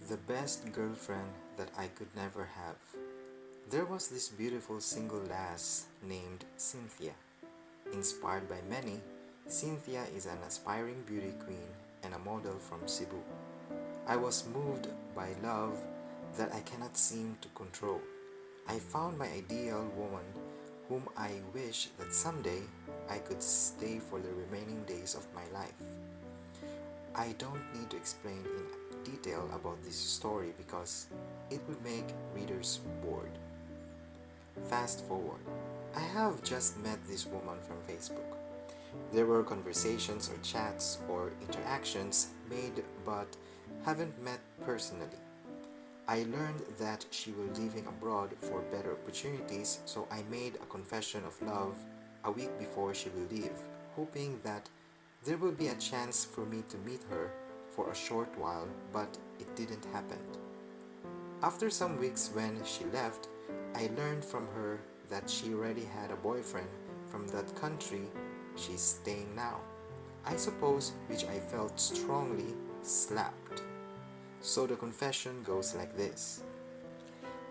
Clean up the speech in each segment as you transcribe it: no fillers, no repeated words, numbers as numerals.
The best girlfriend that I could never have. There was this beautiful single lass named Cynthia. Inspired by many, Cynthia is an aspiring beauty queen and a model from Cebu. I was moved by love that I cannot seem to control. I found my ideal woman whom I wish that someday I could stay for the remaining days of my life. I don't need to explain in detail about this story because it would make readers bored. Fast forward. I have just met this woman from Facebook. There were conversations or chats or interactions made but haven't met personally. I learned that she was living abroad for better opportunities, so I made a confession of love a week before she will leave, hoping that there will be a chance for me to meet her for a short while, but it didn't happen. After some weeks when she left, I learned from her that she already had a boyfriend from that country she's staying now. I suppose which I felt strongly slapped. So the confession goes like this.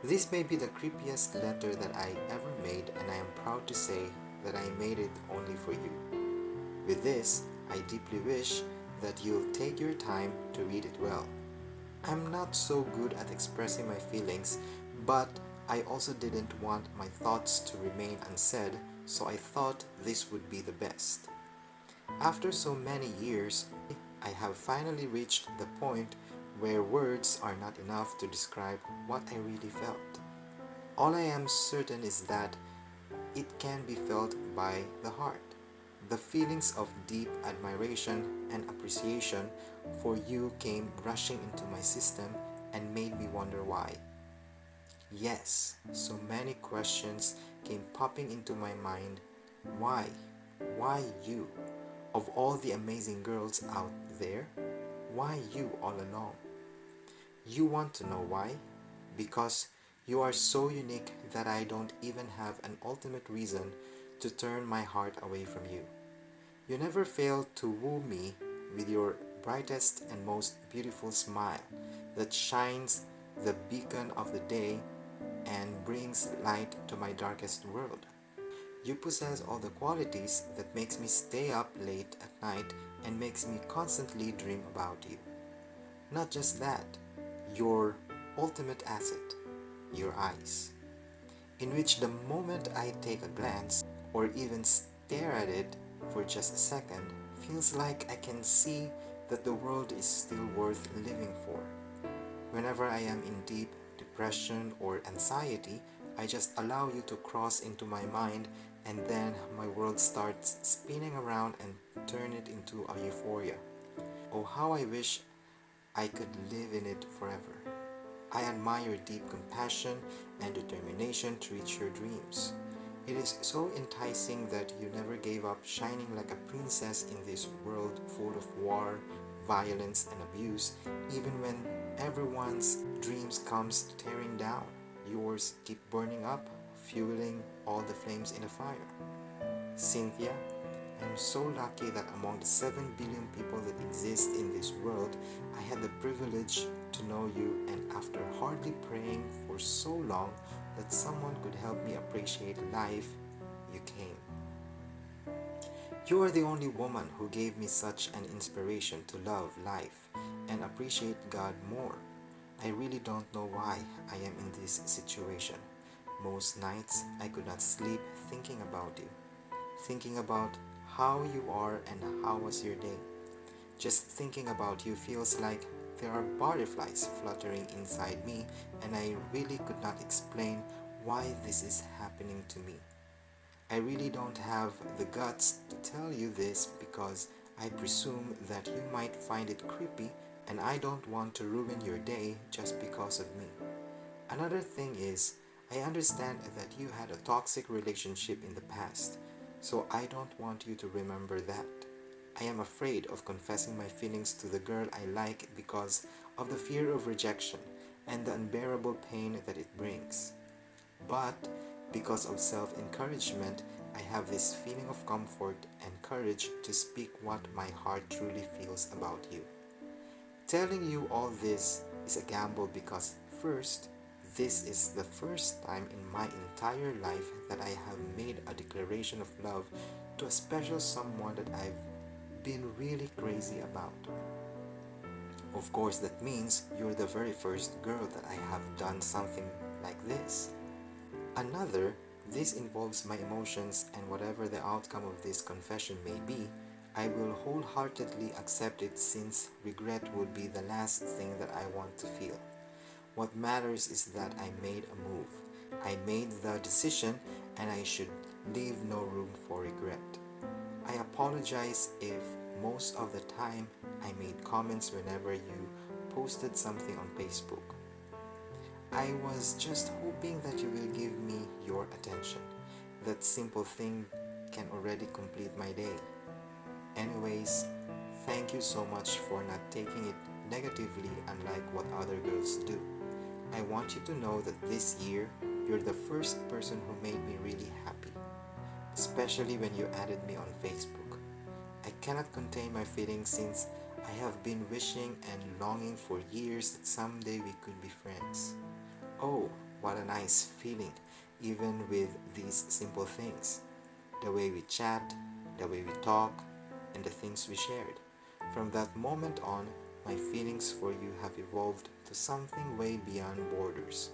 This may be the creepiest letter that I ever made, and I am proud to say that I made it only for you. With this, I deeply wish that you'll take your time to read it well. I'm not so good at expressing my feelings, but I also didn't want my thoughts to remain unsaid, so I thought this would be the best. After so many years, I have finally reached the point where words are not enough to describe what I really felt. All I am certain is that it can be felt by the heart. The feelings of deep admiration and appreciation for you came rushing into my system and made me wonder why. Yes, so many questions came popping into my mind. Why? Why you? Of all the amazing girls out there, why you all along? You want to know why? Because you are so unique that I don't even have an ultimate reason to turn my heart away from you. You never fail to woo me with your brightest and most beautiful smile that shines the beacon of the day and brings light to my darkest world. You possess all the qualities that makes me stay up late at night and makes me constantly dream about you. Not just that, your ultimate asset, your eyes, in which the moment I take a glance or even stare at it for just a second, feels like I can see that the world is still worth living for. Whenever I am in deep depression or anxiety, I just allow you to cross into my mind and then my world starts spinning around and turn it into a euphoria. Oh, how I wish I could live in it forever. I admire your deep compassion and determination to reach your dreams. It is so enticing that you never gave up shining like a princess in this world full of war, violence, and abuse, even when everyone's dreams comes tearing down. Yours keep burning up, fueling all the flames in the fire. Cynthia, I'm so lucky that among the 7 billion people that exist in this world, I had the privilege to know you, and after hardly praying for so long that someone could help me appreciate life, you came. You are the only woman who gave me such an inspiration to love life and appreciate God more. I really don't know why I am in this situation. Most nights I could not sleep thinking about you, thinking about how you are and how was your day. Just thinking about you feels like there are butterflies fluttering inside me, and I really could not explain why this is happening to me. I really don't have the guts to tell you this because I presume that you might find it creepy, and I don't want to ruin your day just because of me. Another thing is, I understand that you had a toxic relationship in the past, so I don't want you to remember that. I am afraid of confessing my feelings to the girl I like because of the fear of rejection and the unbearable pain that it brings. But because of self-encouragement, I have this feeling of comfort and courage to speak what my heart truly feels about you. Telling you all this is a gamble because first, this is the first time in my entire life that I have made a declaration of love to a special someone that I've been really crazy about. Of course, that means you're the very first girl that I have done something like this. Another, this involves my emotions, and whatever the outcome of this confession may be, I will wholeheartedly accept it since regret would be the last thing that I want to feel. What matters is that I made a move. I made the decision, and I should leave no room for regret. I apologize if most of the time I made comments whenever you posted something on Facebook. I was just hoping that you will give me your attention. That simple thing can already complete my day. Anyways, thank you so much for not taking it negatively unlike what other girls do. I want you to know that this year, you're the first person who made me really happy, especially when you added me on Facebook. I cannot contain my feelings since I have been wishing and longing for years that someday we could be friends. Oh, what a nice feeling, even with these simple things. The way we chat, the way we talk, and the things we shared. From that moment on, my feelings for you have evolved to something way beyond borders.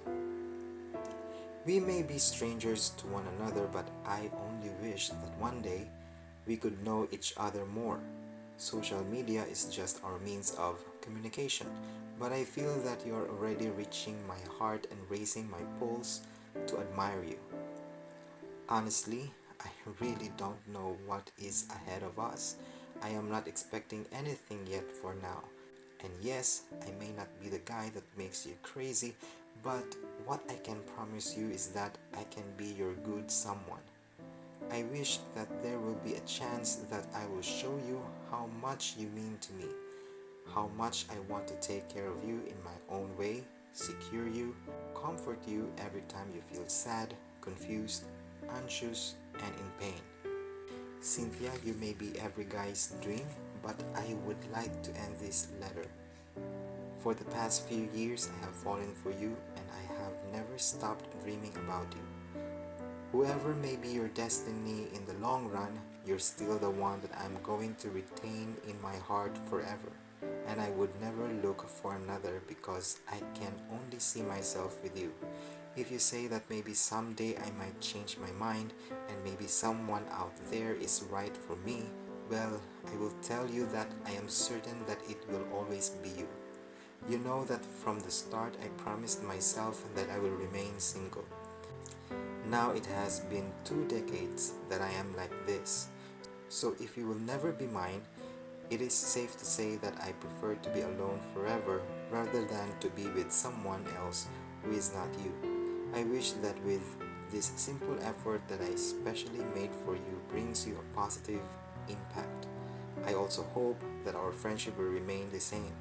We may be strangers to one another, but I only wish that one day we could know each other more. Social media is just our means of communication, but I feel that you are already reaching my heart and raising my pulse to admire you. Honestly, I really don't know what is ahead of us. I am not expecting anything yet for now. And yes, I may not be the guy that makes you crazy, but what I can promise you is that I can be your good someone. I wish that there will be a chance that I will show you how much you mean to me, how much I want to take care of you in my own way, secure you, comfort you every time you feel sad, confused, anxious, and in pain. Cynthia, you may be every guy's dream, but I would like to end this letter. For the past few years, I have fallen for you and I have never stopped dreaming about you. Whoever may be your destiny in the long run, you're still the one that I'm going to retain in my heart forever. And I would never look for another because I can only see myself with you. If you say that maybe someday I might change my mind and maybe someone out there is right for me, well, I will tell you that I am certain that it will always be you. You know that from the start I promised myself that I will remain single. Now it has been 2 decades that I am like this. So if you will never be mine, it is safe to say that I prefer to be alone forever rather than to be with someone else who is not you. I wish that with this simple effort that I specially made for you brings you a positive impact. I also hope that our friendship will remain the same,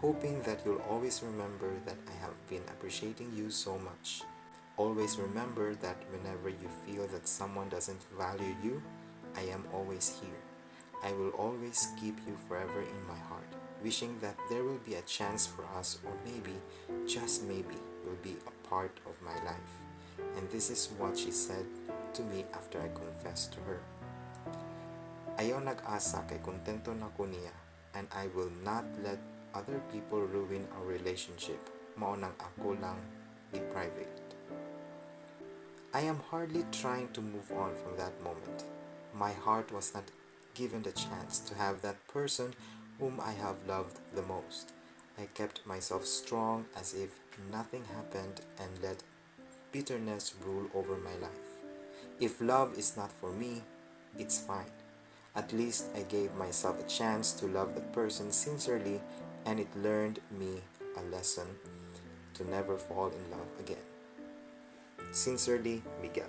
hoping that you'll always remember that I have been appreciating you so much. Always remember that whenever you feel that someone doesn't value you, I am always here. I will always keep you forever in my heart, wishing that there will be a chance for us, or maybe, just maybe, will be a part of my life. And this is what she said to me after I confessed to her. Ayaw nag-asa kay kontento na ko niya, and I will not let other people ruin our relationship. Mao nang ako lang be private. I am hardly trying to move on from that moment. My heart was not given the chance to have that person whom I have loved the most. I kept myself strong as if nothing happened and let bitterness rule over my life. If love is not for me, it's fine. At least I gave myself a chance to love the person sincerely, and it learned me a lesson to never fall in love again. Sincerely, Miguel.